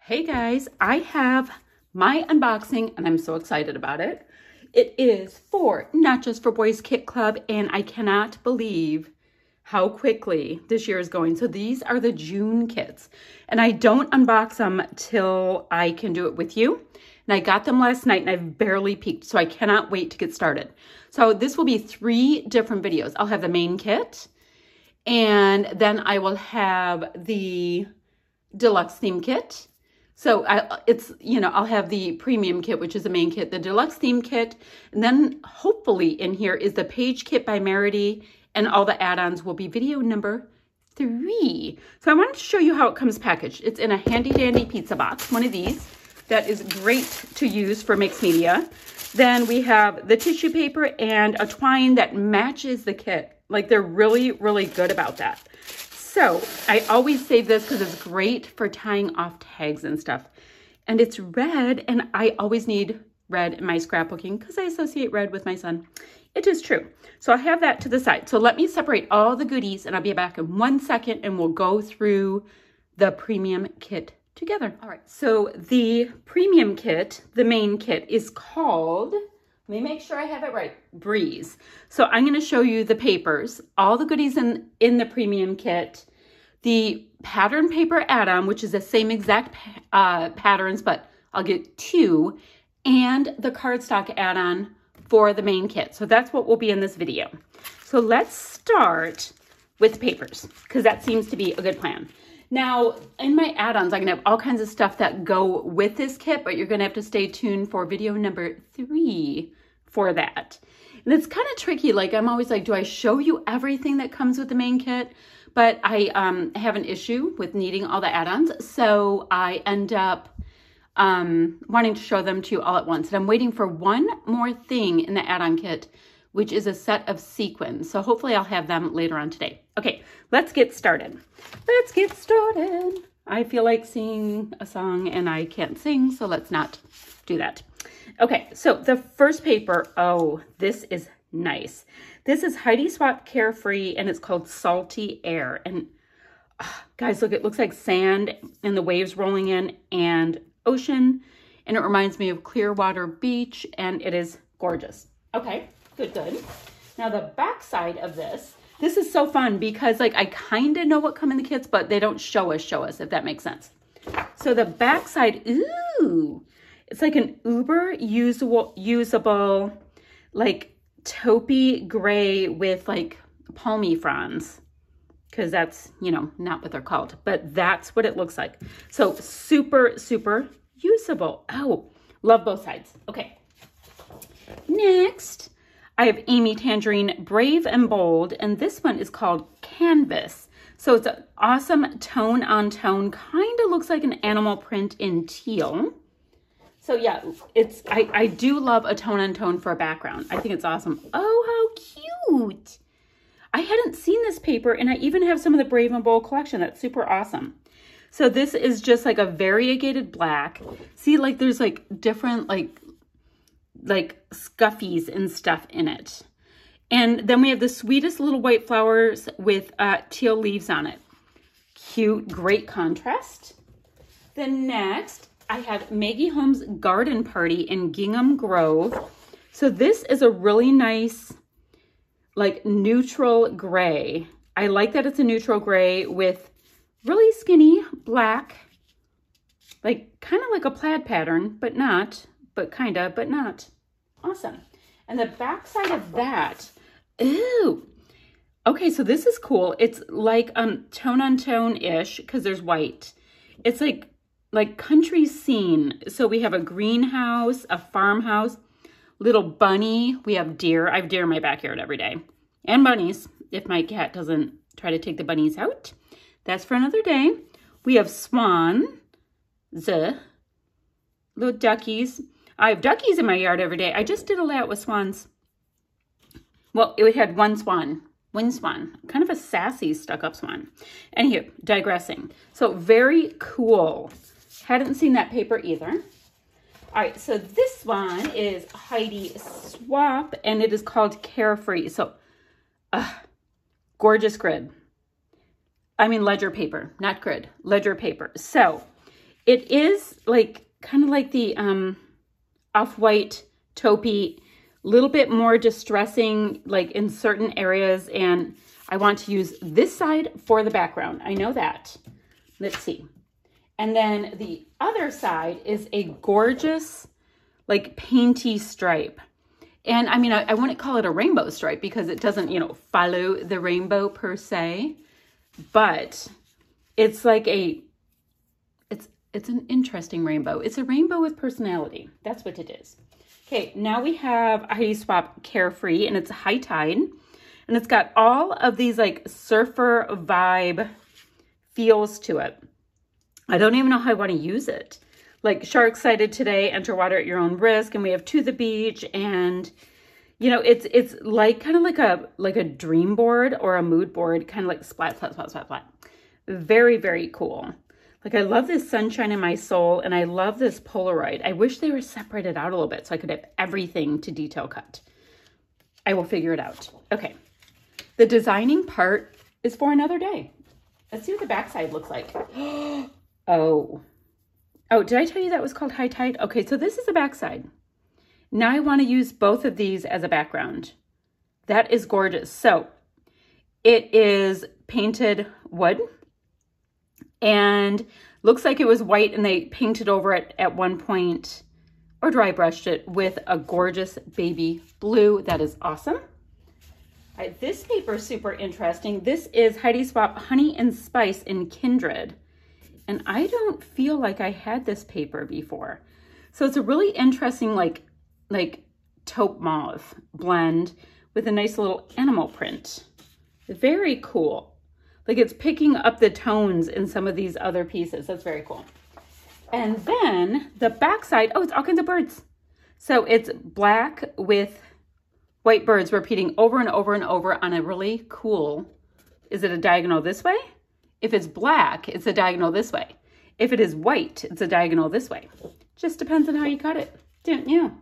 Hey guys, I have my unboxing and I'm so excited about it. It is for Not Just for Boys Kit Club and I cannot believe how quickly this year is going. So these are the June kits and I don't unbox them till I can do it with you. And I got them last night and I've barely peeked, so I cannot wait to get started. So this will be 3 different videos. I'll have the main kit and then I will have the deluxe theme kit. So I'll have the premium kit, which is the main kit, the deluxe theme kit, and then hopefully in here is the page kit by Meredy, and all the add-ons will be video number 3. So I wanted to show you how it comes packaged. It's in a handy dandy pizza box, one of these, that is great to use for mixed media. Then we have the tissue paper and a twine that matches the kit. Like they're really, really good about that. So I always save this because it's great for tying off tags and stuff. And it's red, and I always need red in my scrapbooking because I associate red with my son. It is true. So I'll have that to the side. So let me separate all the goodies and I'll be back in 1 second and we'll go through the premium kit together. All right, so the premium kit, the main kit, is called, let me make sure I have it right, Breeze. So I'm going to show you the papers, all the goodies in the premium kit, the pattern paper add-on, which is the same exact patterns, but I'll get 2, and the cardstock add-on for the main kit. So that's what will be in this video. So let's start with papers, because that seems to be a good plan. Now, in my add-ons, I'm going to have all kinds of stuff that go with this kit, but you're going to have to stay tuned for video number 3 for that. And it's kind of tricky. Like, I'm always like, do I show you everything that comes with the main kit? But I have an issue with needing all the add-ons, so I end up wanting to show them to you all at once. And I'm waiting for one more thing in the add-on kit, which is a set of sequins. So hopefully I'll have them later on today. Okay, let's get started. Let's get started. I feel like singing a song and I can't sing, so let's not do that. Okay, so the first paper, oh, this is nice. This is Heidi Swapp Carefree and it's called Salty Air. And guys, look, it looks like sand and the waves rolling in and ocean. And it reminds me of Clearwater Beach and it is gorgeous. Okay. Good. Now the back side of this is so fun because like I kind of know what come in the kits, but they don't show us if that makes sense. So the back side, ooh, it's like an uber usable like taupey gray with like palmy fronds, because that's, you know, not what they're called, but that's what it looks like. So super, super usable. Oh, love both sides. Okay. Next, I have Amy Tangerine Brave and Bold, and this one is called Canvas. So it's an awesome tone on tone, kind of looks like an animal print in teal. So yeah, I do love a tone on tone for a background. I think it's awesome. Oh, how cute. I hadn't seen this paper, and I even have some of the Brave and Bold collection. That's super awesome. So this is just like a variegated black. See, like there's like different like scuffies and stuff in it. And then we have the sweetest little white flowers with teal leaves on it. Cute, great contrast. Then next, I have Maggie Holmes Garden Party in Gingham Grove. So this is a really nice, like neutral gray. I like that it's a neutral gray with really skinny black, like kind of like a plaid pattern, but not, but kind of, but not. Awesome. And the back side of that, ooh. Okay, so this is cool. It's like tone on tone-ish because there's white. It's like country scene. So we have a greenhouse, a farmhouse, little bunny. We have deer. I have deer in my backyard every day. And bunnies, if my cat doesn't try to take the bunnies out. That's for another day. We have swans, little duckies. I have duckies in my yard every day. I just did a layout with swans. Well, it had one swan, kind of a sassy stuck-up swan. Anywho, digressing. So very cool. Hadn't seen that paper either. All right, so this one is Heidi Swapp, and it is called Carefree. So, gorgeous grid. I mean ledger paper, not grid, ledger paper. So It is like kind of like the off-white taupey, little bit more distressing like in certain areas, and I want to use this side for the background. I know that. Let's see. And then the other side is a gorgeous like painty stripe. And I mean, I wouldn't call it a rainbow stripe because it doesn't, you know, follow the rainbow per se, but it's like it's an interesting rainbow. It's a rainbow with personality. That's what it is. Okay, now we have Heidi Swapp Carefree, and it's High Tide. And it's got all of these like surfer vibe feels to it. I don't even know how I want to use it. Like Shark Sighted Today, Enter Water at Your Own Risk, and we have To the Beach, and you know, it's like kind of like a dream board or a mood board, kind of like splat, splat, splat, splat, splat. Very, very cool. Like I love this Sunshine in My Soul, and I love this Polaroid. I wish they were separated out a little bit so I could have everything to detail cut. I will figure it out. Okay. The designing part is for another day. Let's see what the backside looks like. Oh, did I tell you that was called High Tide? Okay, so this is the backside. Now I want to use both of these as a background. That is gorgeous. So it is painted wood and looks like it was white and they painted over it at one point or dry brushed it with a gorgeous baby blue. That is awesome. All right, this paper is super interesting. This is Heidi Swapp Honey and Spice in Kindred. And I don't feel like I had this paper before. So it's a really interesting like taupe mauve blend with a nice little animal print. Very cool. Like it's picking up the tones in some of these other pieces. That's very cool. And then the backside, oh, it's all kinds of birds. So it's black with white birds repeating over and over and over on a really cool, is it a diagonal this way? If it's black, it's a diagonal this way. If it is white, it's a diagonal this way. Just depends on how you cut it, don't you?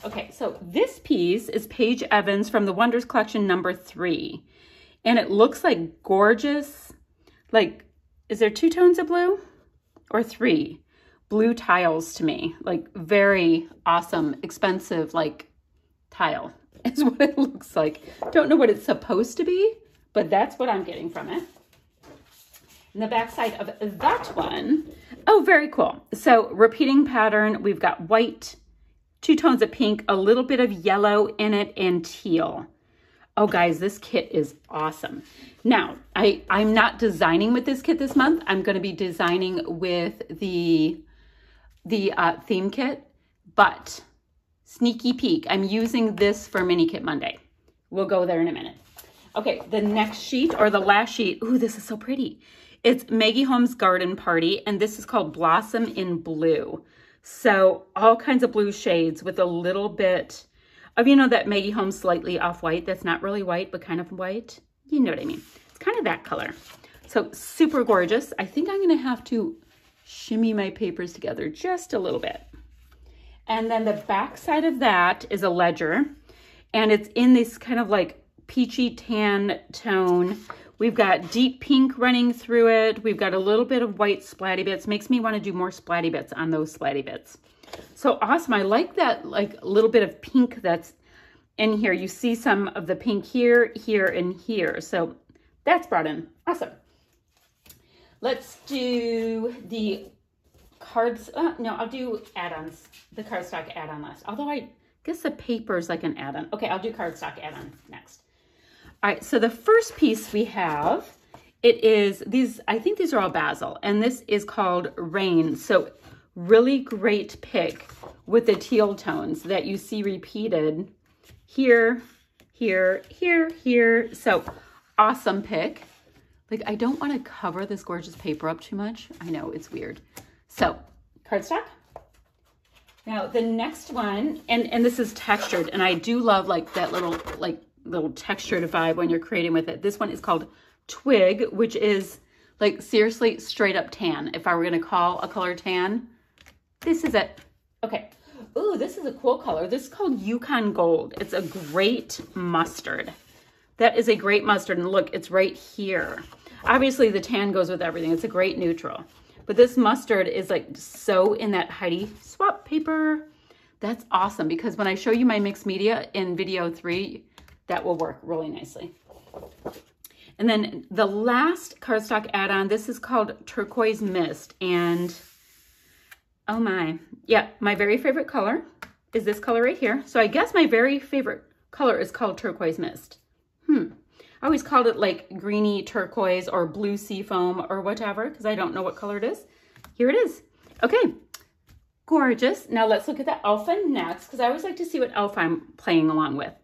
Okay, so this piece is Paige Evans from the Wonders Collection #3. And it looks like gorgeous, like, is there 2 tones of blue? Or 3? Blue tiles to me, like very awesome, expensive, like tile is what it looks like. Don't know what it's supposed to be, but that's what I'm getting from it. And the back side of that one, oh, very cool. So repeating pattern, we've got white, 2 tones of pink, a little bit of yellow in it, and teal. Oh, guys, this kit is awesome. Now, I'm not designing with this kit this month. I'm going to be designing with the theme kit, but sneaky peek, I'm using this for Mini Kit Monday. We'll go there in a minute. Okay, the next sheet, or the last sheet, ooh, this is so pretty. It's Maggie Holmes Garden Party, and this is called Blossom in Blue. So all kinds of blue shades with a little bit of, you know, that Maggie Holmes slightly off-white. That's not really white, but kind of white. You know what I mean. It's kind of that color. So super gorgeous. I think I'm going to have to shimmy my papers together just a little bit. And then the back side of that is a ledger, and it's in this kind of like peachy tan tone. We've got deep pink running through it. We've got a little bit of white splatty bits. Makes me want to do more splatty bits on those splatty bits. So awesome. I like that like little bit of pink that's in here. You see some of the pink here, here, and here. So that's brought in. Awesome. Let's do the cards. No, I'll do add-ons. The cardstock add-on last. Although I guess the paper is like an add-on. Okay, I'll do cardstock add-on next. All right, so the first piece we have, it is these, I think these are all basil, and this is called Rain. So really great pick with the teal tones that you see repeated here, here, here, here. So awesome pick. Like, I don't want to cover this gorgeous paper up too much. I know, it's weird. So cardstock. Now the next one, and this is textured, and I do love like that little textured vibe when you're creating with it. This one is called Twig, which is like seriously straight up tan. If I were going to call a color tan, this is it. Okay. Ooh, this is a cool color. This is called Yukon Gold. It's a great mustard. That is a great mustard. And look, it's right here. Obviously the tan goes with everything. It's a great neutral. But this mustard is like so in that Heidi Swapp paper. That's awesome because when I show you my mixed media in video 3, that will work really nicely. And then the last cardstock add-on, this is called Turquoise Mist. And oh my, yeah, my very favorite color is this color right here. So I guess my very favorite color is called Turquoise Mist. I always called it like greeny turquoise or blue seafoam or whatever because I don't know what color it is. Here it is. Okay, gorgeous. Now let's look at the Alpha next because I always like to see what Alpha I'm playing along with.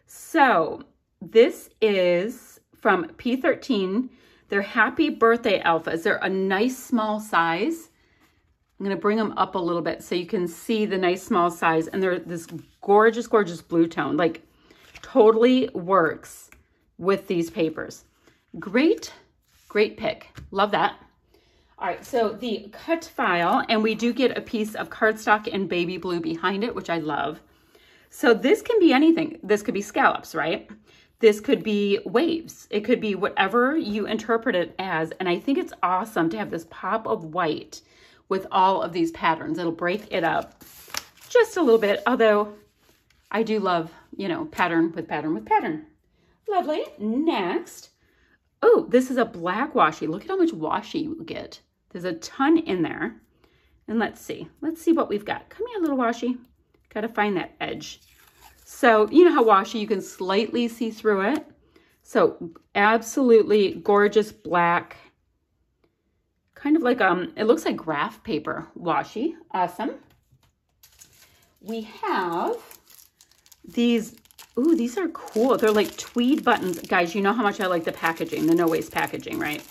So this is from P13. They're Happy Birthday Alphas. They're a nice small size. I'm going to bring them up a little bit so you can see the nice small size. And they're this gorgeous, gorgeous blue tone. Like totally works with these papers. Great, great pick. Love that. All right, so the cut file, and we do get a piece of cardstock in baby blue behind it, which I love. So this can be anything. This could be scallops, right? This could be waves. It could be whatever you interpret it as. And I think it's awesome to have this pop of white with all of these patterns. It'll break it up just a little bit, although I do love, you know, pattern with pattern with pattern. Lovely. Next. Oh, this is a black washi. Look at how much washi you get. There's a ton in there. And let's see what we've got. Come here, little washi. Got to find that edge. So you know how washi, you can slightly see through it. So absolutely gorgeous black, kind of like, it looks like graph paper washi. Awesome. We have these. Ooh, these are cool. They're like tweed buttons. Guys, you know how much I like the packaging, the no-waste packaging, right?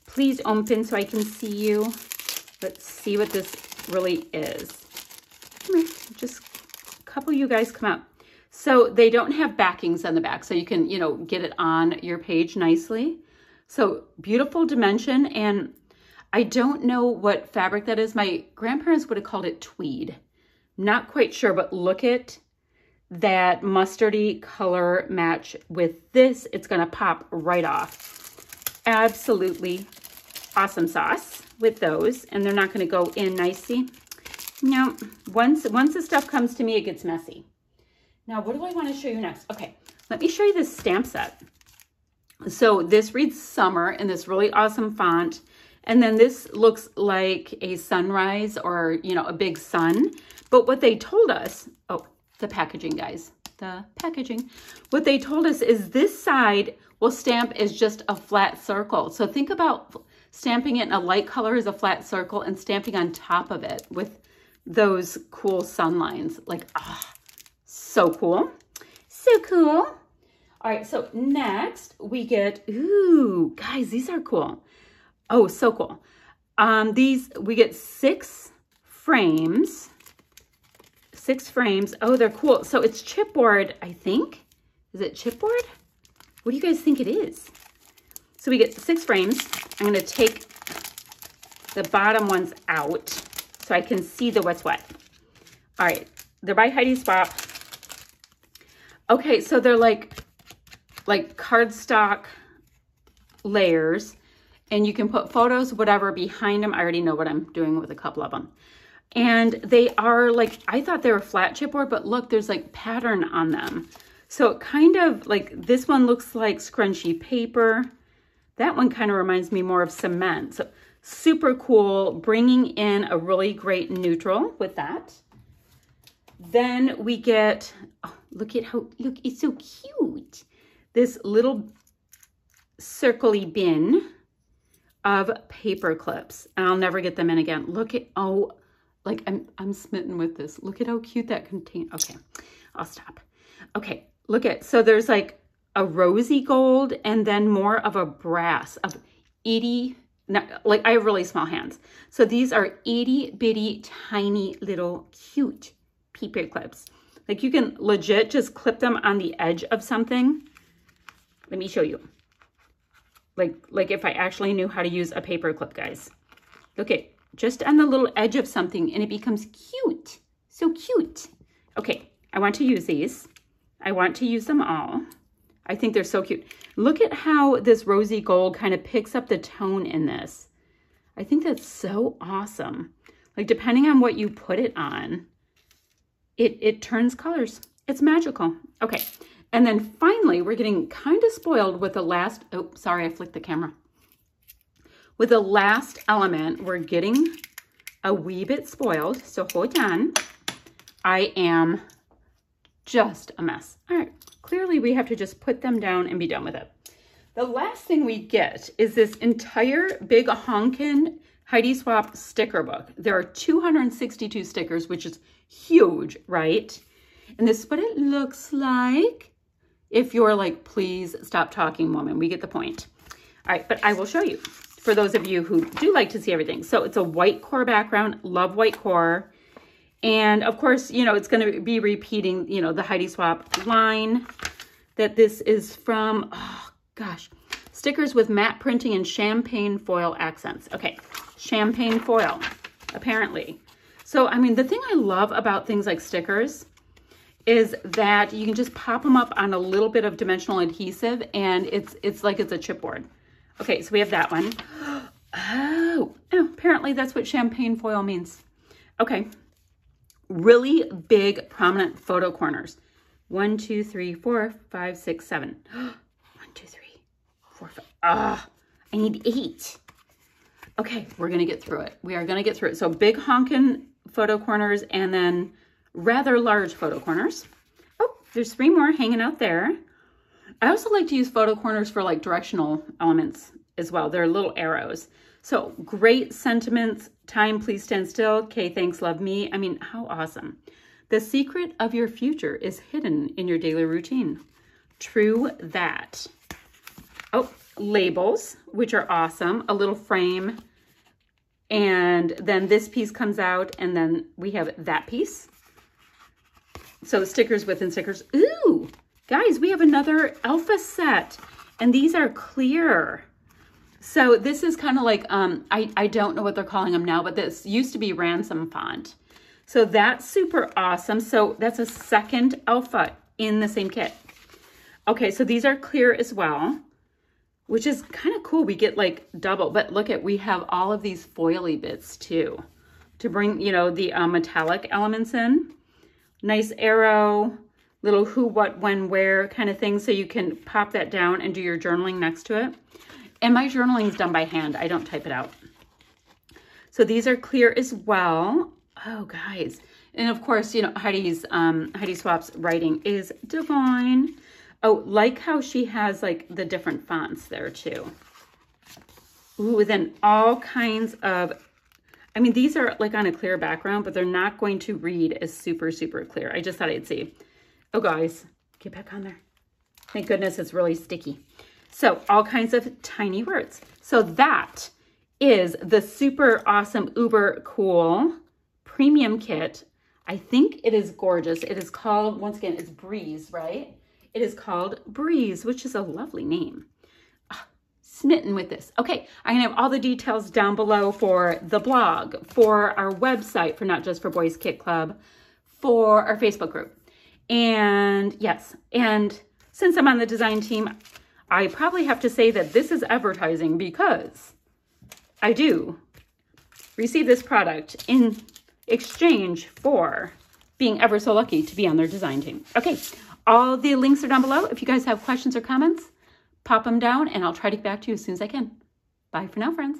Please open so I can see you. Let's see what this really is. Come here, just a couple of you guys come out. So they don't have backings on the back, so you can, you know, get it on your page nicely. So beautiful dimension, and I don't know what fabric that is. My grandparents would have called it tweed. Not quite sure, but look at that mustardy color match with this. It's going to pop right off. Absolutely awesome sauce with those, and they're not going to go in nicely. Now, once the stuff comes to me, it gets messy. Now, what do I want to show you next? Okay, let me show you this stamp set. So this reads summer in this really awesome font. And then this looks like a sunrise or, you know, a big sun. But what they told us, oh, the packaging, guys, the packaging. What they told us is this side will stamp as just a flat circle. So think about stamping it in a light color as a flat circle and stamping on top of it with those cool sun lines. Like, ah, so cool. So cool. All right, so next we get, ooh, guys, these are cool. Oh, so cool. We get 6 frames. 6 frames. Oh, they're cool. So it's chipboard, I think. Is it chipboard? What do you guys think it is? So we get 6 frames. I'm going to take the bottom ones out so I can see the what's what. All right. They're by Heidi Swapp. Okay, so they're like cardstock layers, and you can put photos, whatever, behind them. I already know what I'm doing with a couple of them. And they are like, I thought they were flat chipboard, but look, there's like pattern on them. So it kind of like, this one looks like scrunchy paper. That one kind of reminds me more of cement. So super cool, bringing in a really great neutral with that. Then we get, oh, look, it's so cute. This little circly bin of paper clips. And I'll never get them in again. Look at, oh, like I'm smitten with this. Look at how cute that contains. Okay, I'll stop. Okay, look at, so there's like a rosy gold and then more of a brass of itty, like I have really small hands. So these are itty bitty tiny little cute paper clips. Like you can legit just clip them on the edge of something. Let me show you. Like if I actually knew how to use a paper clip, guys. Look at, just on the little edge of something and it becomes cute. So cute. Okay, I want to use these. I want to use them all. I think they're so cute. Look at how this rosy gold kind of picks up the tone in this. I think that's so awesome. Like, depending on what you put it on, it turns colors. It's magical. Okay. And then finally, we're getting kind of spoiled with the last, oh, sorry, I flicked the camera. With the last element, we're getting a wee bit spoiled. So hold on. I am just a mess. All right. Clearly, we have to just put them down and be done with it. The last thing we get is this entire big honkin' Heidi Swapp sticker book. There are 262 stickers, which is huge, right? And this is what it looks like. If you're like, please stop talking, woman, we get the point. All right, but I will show you for those of you who do like to see everything. So it's a white core background, love white core. And of course, you know, it's going to be repeating, you know, the Heidi Swapp line that this is from, oh gosh, stickers with matte printing and champagne foil accents. Okay, champagne foil, apparently. So, I mean, the thing I love about things like stickers is that you can just pop them up on a little bit of dimensional adhesive and it's like it's a chipboard. Okay, so we have that one. Oh, apparently that's what champagne foil means. Okay, really big prominent photo corners. 1, 2, 3, 4, 5, 6, 7. 1, 2, 3, 4, 5. Ah, I need 8. Okay, we're gonna get through it. We are gonna get through it. So big honkin' photo corners and then rather large photo corners. Oh, there's 3 more hanging out there. I also like to use photo corners for like directional elements as well. They're little arrows. So great sentiments. Time, please stand still. Okay, thanks, love me. I mean, how awesome. The secret of your future is hidden in your daily routine. True that. Oh, labels, which are awesome. A little frame. And then this piece comes out and then we have that piece. So stickers within stickers. Ooh, guys, we have another alpha set and these are clear. So this is kind of like, I don't know what they're calling them now, but this used to be Ransom font. So that's super awesome. So that's a second alpha in the same kit. Okay, so these are clear as well, which is kind of cool. We get like double, but look at, we have all of these foily bits too to bring, you know, the metallic elements in. Nice arrow, little who, what, when, where kind of thing. So you can pop that down and do your journaling next to it. And my journaling is done by hand. I don't type it out. So these are clear as well. Oh, guys. And of course, you know, Heidi Swapp's writing is divine. Oh, like how she has like the different fonts there too. Ooh, then all kinds of, I mean, these are like on a clear background, but they're not going to read as super, super clear. I just thought I'd see. Oh, guys, get back on there. Thank goodness it's really sticky. So all kinds of tiny words. So that is the super awesome, uber cool premium kit. I think it is gorgeous. It is called, once again, it's Breeze, right? It is called Breeze, which is a lovely name. Smitten with this. Okay, I'm gonna have all the details down below for the blog, for our website, for Not Just for Boys Kit Club, for our Facebook group. And yes, and since I'm on the design team, I probably have to say that this is advertising because I do receive this product in exchange for being ever so lucky to be on their design team. Okay, all the links are down below. If you guys have questions or comments, pop them down and I'll try to get back to you as soon as I can. Bye for now, friends.